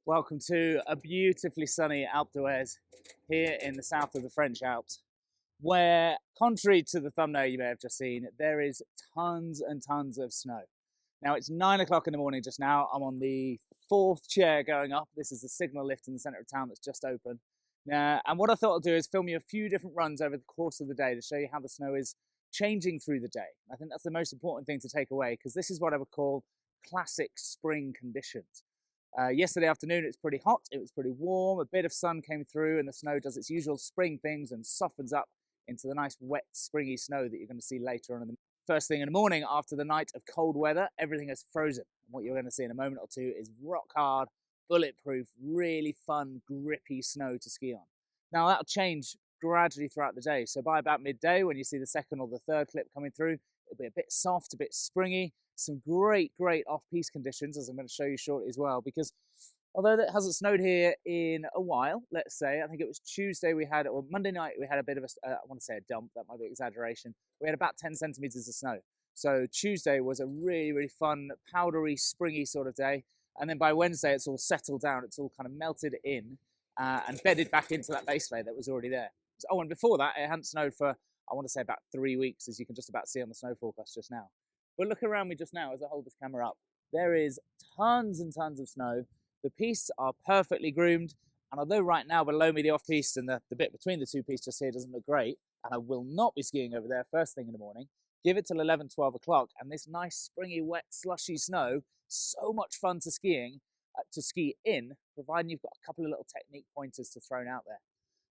Welcome to a beautifully sunny Alpe d'Huez here in the south of the French Alps, where, contrary to the thumbnail you may have just seen, there is tons and tons of snow. Now it's 9 o'clock in the morning just now. I'm on the 4th chair going up. This is the signal lift in the centre of town that's just open. And what I thought I'd do is film you a few different runs over the course of the day to show you how the snow is changing through the day. I think that's the most important thing to take away, because this is what I would call classic spring conditions. Yesterday afternoon it was pretty hot, it was pretty warm, a bit of sun came through and the snow does its usual spring things and softens up into the nice wet springy snow that you're going to see later on in the first thing in the morning. After the night of cold weather, everything is frozen, and what you're going to see in a moment or two is rock hard, bulletproof, really fun, grippy snow to ski on. Now that'll change gradually throughout the day, so by about midday when you see the second or the third clip coming through, it'll be a bit soft, a bit springy. Some great off-piste conditions, as I'm going to show you shortly as well, because although it hasn't snowed here in a while, let's say, I think it was Tuesday we had, or Monday night we had a bit of a, I want to say a dump, that might be exaggeration. We had about 10 centimetres of snow. So Tuesday was a really fun, powdery, springy sort of day. And then by Wednesday, it's all settled down. It's all kind of melted in and bedded back into that base layer that was already there. Oh, and before that, it hadn't snowed for, I want to say, about 3 weeks, as you can just about see on the snow forecast just now. But look around me just now as I hold this camera up. There is tons and tons of snow. The pistes are perfectly groomed. And although right now below me the off-piste and the bit between the two pistes just here doesn't look great, and I will not be skiing over there first thing in the morning, give it till 11, 12 o'clock, and this nice springy, wet, slushy snow, so much fun to ski in, providing you've got a couple of little technique pointers to throw out there.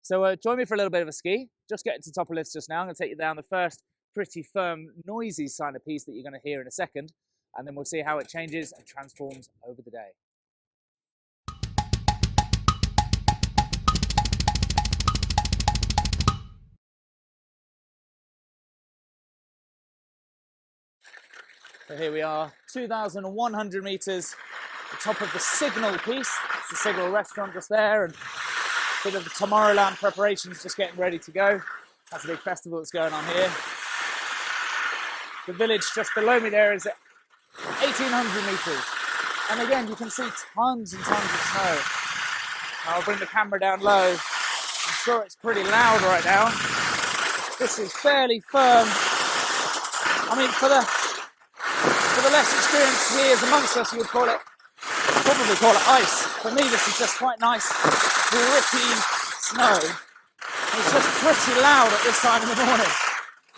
So join me for a little bit of a ski. Just getting to the top of lifts just now. I'm going to take you down the first pretty firm, noisy sign of piste that you're going to hear in a second, and then we'll see how it changes and transforms over the day. So here we are, 2,100 metres, the top of the signal piste. It's the signal restaurant just there, and a bit of the Tomorrowland preparations just getting ready to go. That's a big festival that's going on here. The village just below me there is at 1,800 metres. And again, you can see tons and tons of snow. I'll bring the camera down low. I'm sure it's pretty loud right now. This is fairly firm. I mean, for the less experienced skiers amongst us, you would probably call it ice. For me, this is just quite nice, grippy snow. It's just pretty loud at this time in the morning.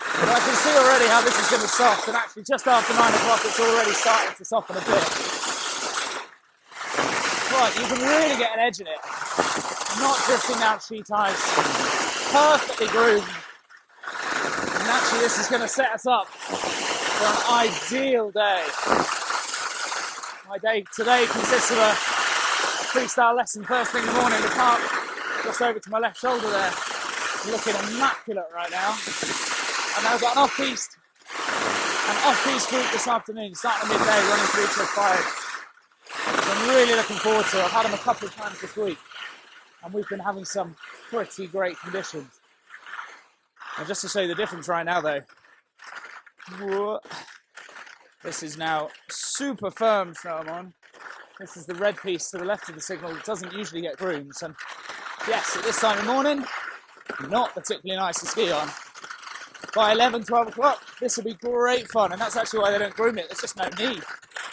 But I can see already how this is going to soft, and actually just after 9 o'clock it's already starting to soften a bit. Right, you can really get an edge in it. Not drifting down sheet ice, perfectly groomed. And actually this is going to set us up for an ideal day. My day today consists of a freestyle lesson first thing in the morning in the park, just over to my left shoulder there. Looking immaculate right now. And I've got an off-piste group this afternoon, starting at midday, running 3 till 5. So I'm really looking forward to it. I've had them a couple of times this week, and we've been having some pretty great conditions. And just to show you the difference right now though, this is now super firm snow I'm on. This is the red piste to the left of the signal. It doesn't usually get groomed, and yes, at this time of morning, not particularly nice to ski on. By 11, 12 o'clock, this will be great fun, and that's actually why they don't groom it. There's just no need.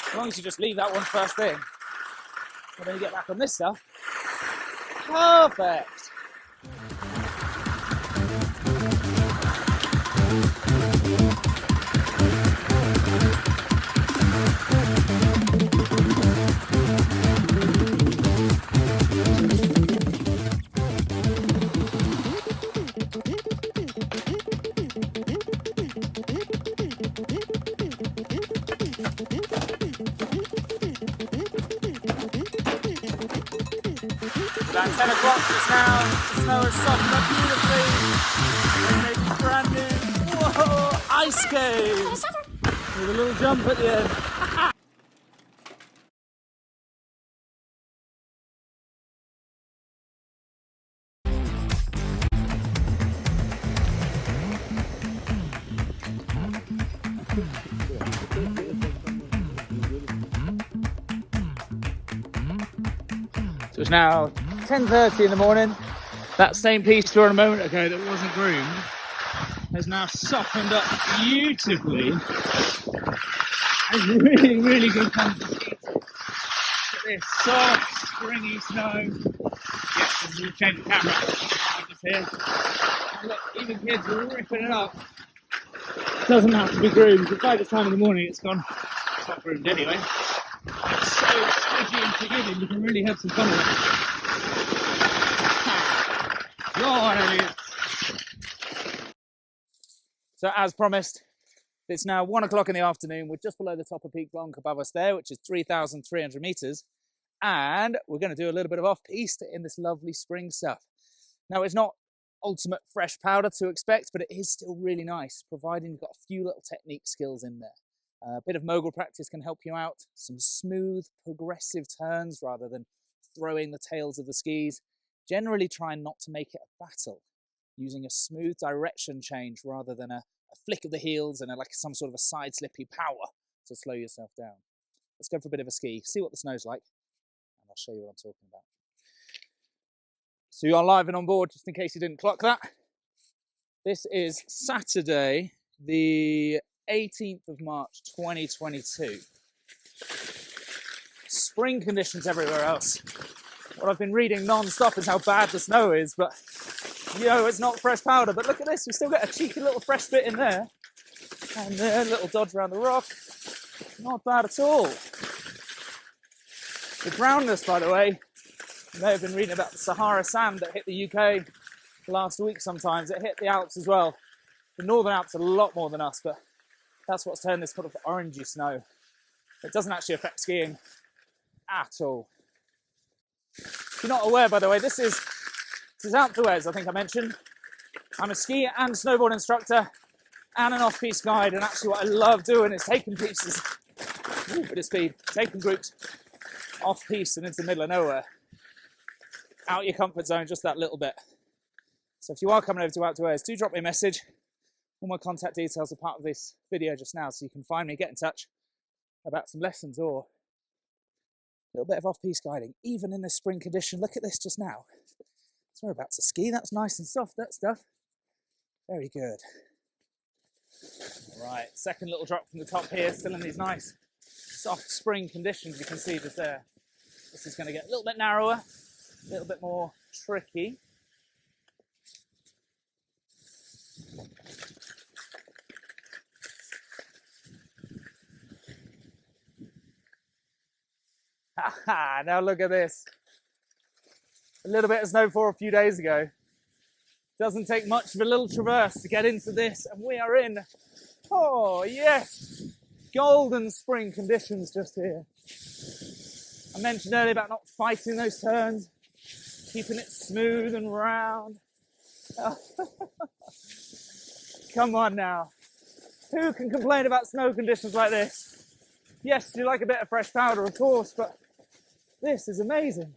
As long as you just leave that one first thing. And then you get back on this stuff. Perfect. About 10 o'clock just now, the snow has softened up beautifully. They made brand new, whoa, ice skates with a little jump at the end. So it's now 10:30 in the morning. That same piste a moment ago that wasn't groomed has now softened up beautifully. It's really, really good fun to ski to. Look at this soft, springy snow. Yes, we'll change the camera. Just here. And look, even kids are ripping it up. It doesn't have to be groomed, but by this time in the morning it's gone. It's not groomed anyway. It's so squishy and forgiving, you can really have some fun with it. Go on, Elliot. So as promised, it's now 1 o'clock in the afternoon. We're just below the top of Peak Blanc above us there, which is 3,300 meters. And we're going to do a little bit of off-piste in this lovely spring stuff. Now, it's not ultimate fresh powder to expect, but it is still really nice, providing you've got a few little technique skills in there. A bit of mogul practice can help you out. Some smooth, progressive turns rather than throwing the tails of the skis. Generally trying not to make it a battle, using a smooth direction change rather than a flick of the heels and like some sort of a side slippy power to slow yourself down. Let's go for a bit of a ski, see what the snow's like, and I'll show you what I'm talking about. So you are live and on board, just in case you didn't clock that. This is Saturday, the 18th of March, 2022. Spring conditions everywhere else. What I've been reading non-stop is how bad the snow is, but you know, it's not fresh powder. But look at this, we still got a cheeky little fresh bit in there. And there, little dodge around the rock. Not bad at all. The brownness, by the way, you may have been reading about the Sahara sand that hit the UK last week sometimes. It hit the Alps as well. The Northern Alps a lot more than us, but that's what's turned this sort of orangey snow. It doesn't actually affect skiing at all. If you're not aware, by the way, this is Alpes, I think I mentioned. I'm a ski and snowboard instructor and an off-piste guide, and actually what I love doing is taking pistes, bit of speed, taking groups off-piste and into the middle of nowhere. Out your comfort zone just that little bit. So if you are coming over to Alpes, do drop me a message. All my contact details are part of this video just now, so you can find me, get in touch about some lessons or a little bit of off-piste guiding, even in this spring condition. Look at this just now. So we're about to ski. That's nice and soft, that stuff. Very good. All right, second little drop from the top here, still in these nice soft spring conditions. You can see just there. This is going to get a little bit narrower, a little bit more tricky. Now look at this. A little bit of snowfall a few days ago. Doesn't take much of a little traverse to get into this, and we are in, oh yes, golden spring conditions just here. I mentioned earlier about not fighting those turns, keeping it smooth and round. Come on now. Who can complain about snow conditions like this? Yes, you like a bit of fresh powder, of course, but this is amazing.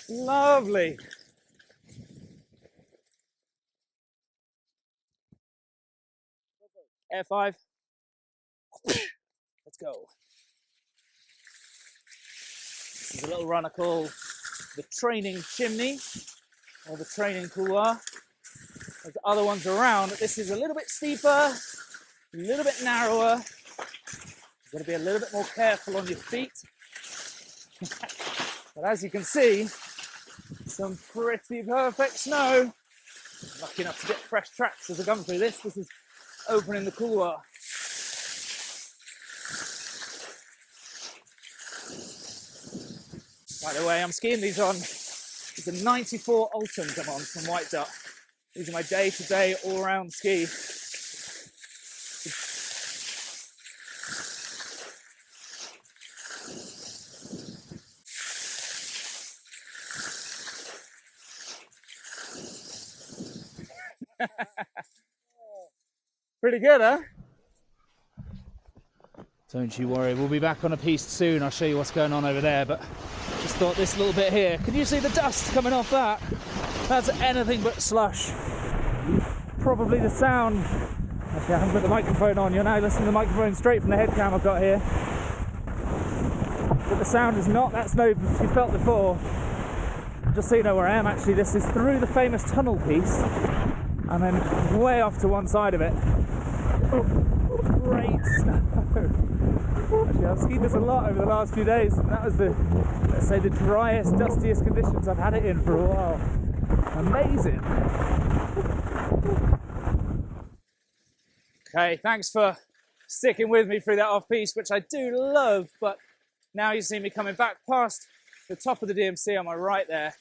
Lovely. Air 5. Let's go. This is a little run I call the training chimney or the training couloir. There's other ones around. This is a little bit steeper, a little bit narrower. You've got to be a little bit more careful on your feet. But as you can see, some pretty perfect snow. Lucky enough to get fresh tracks as I come through this. This is opening the couloir. By the way, I'm skiing these on. It's a 94 Ultims I'm on from Whitedot. These are my day-to-day all-round ski. Pretty good, huh? Don't you worry, we'll be back on a piste soon. I'll show you what's going on over there, but just thought this little bit here. Can you see the dust coming off that? That's anything but slush. Probably the sound. Okay, I haven't put the microphone on. You're now listening to the microphone straight from the head cam I've got here. but the sound is not that snow you felt before. Just so you know where I am, actually, this is through the famous tunnel piece, and then way off to one side of it. Oh, great snow! Actually, I've skied this a lot over the last few days, and that was the, let's say, the driest, dustiest conditions I've had it in for a while. Amazing! Okay, thanks for sticking with me through that off-piste, which I do love, but now you see me coming back past the top of the DMC on my right there.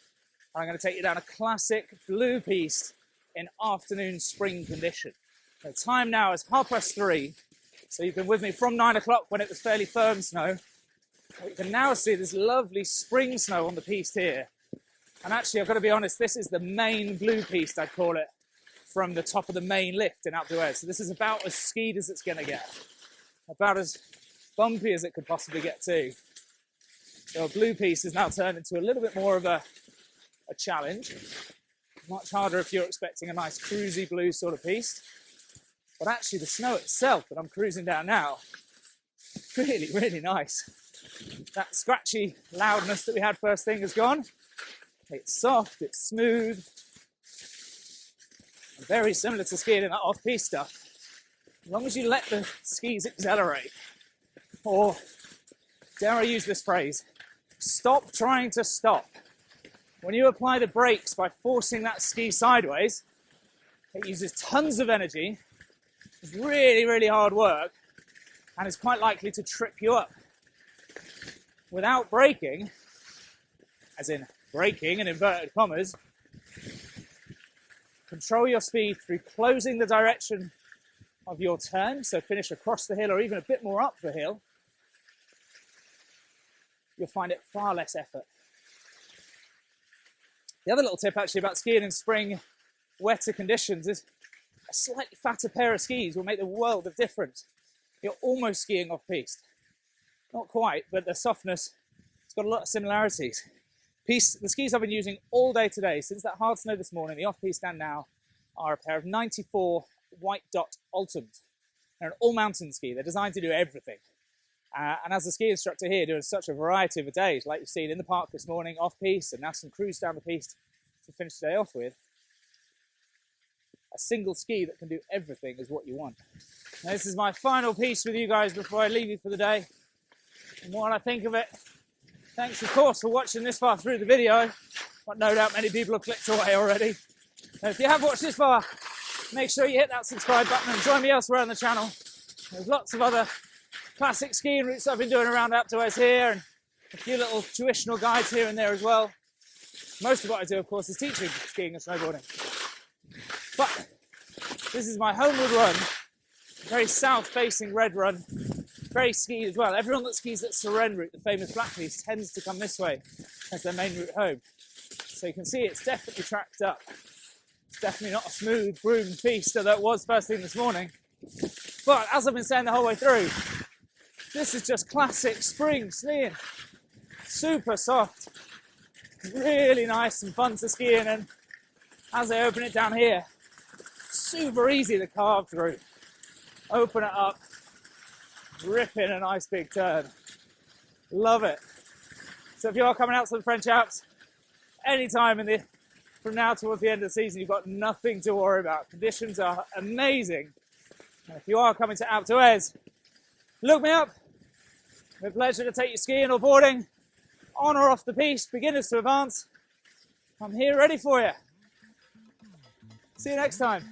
I'm going to take you down a classic blue piste in afternoon spring condition. The time now is 3:30, so you've been with me from 9 o'clock when it was fairly firm snow. You can now see this lovely spring snow on the piste here. And actually, I've got to be honest, this is the main blue piste, I'd call it, from the top of the main lift in Alpe d'Huez. So this is about as skied as it's going to get. About as bumpy as it could possibly get too. So a blue piste has now turned into a little bit more of a challenge. Much harder if you're expecting a nice cruisy blue sort of piste. But actually the snow itself that I'm cruising down now, really, really nice. That scratchy loudness that we had first thing is gone. It's soft, it's smooth. And very similar to skiing in that off-piste stuff. As long as you let the skis accelerate, or dare I use this phrase, stop trying to stop. When you apply the brakes by forcing that ski sideways, it uses tons of energy, it's really, really hard work, and is quite likely to trip you up. Without braking, as in braking in inverted commas, control your speed through closing the direction of your turn, so finish across the hill or even a bit more up the hill. You'll find it far less effort. The other little tip actually about skiing in spring, wetter conditions is a slightly fatter pair of skis will make the world of difference. You're almost skiing off-piste. Not quite, but the softness, it's got a lot of similarities. The skis I've been using all day today, since that hard snow this morning, the off-piste and now, are a pair of 94 Whitedot Ultims. They're an all-mountain ski. They're designed to do everything. And as a ski instructor here, doing such a variety of days, like you've seen in the park this morning, off-piste, and now some cruise down the piste to finish the day off with, a single ski that can do everything is what you want. Now, this is my final piece with you guys before I leave you for the day. And what I think of it, thanks of course for watching this far through the video, but no doubt many people have clicked away already. Now, if you have watched this far, make sure you hit that subscribe button and join me elsewhere on the channel. There's lots of other classic skiing routes I've been doing around Alpe d'Huez here, and a few little tuitional guides here and there as well. Most of what I do, of course, is teaching skiing and snowboarding. But this is my homeward run, very south-facing red run, very skied as well. Everyone that skis at Seren route, the famous black piste, tends to come this way as their main route home. So you can see it's definitely tracked up. It's definitely not a smooth, groomed piste, although it was first thing this morning. But as I've been saying the whole way through, this is just classic spring skiing. Super soft, really nice and fun to ski in, and as I open it down here, super easy to carve through. Open it up, rip in a nice big turn. Love it. So if you are coming out to the French Alps, anytime from now towards the end of the season, you've got nothing to worry about. Conditions are amazing. And if you are coming to Alpe d'Huez, look me up. With pleasure to take you skiing or boarding, on or off the piste, beginners to advanced. I'm here ready for you. See you next time.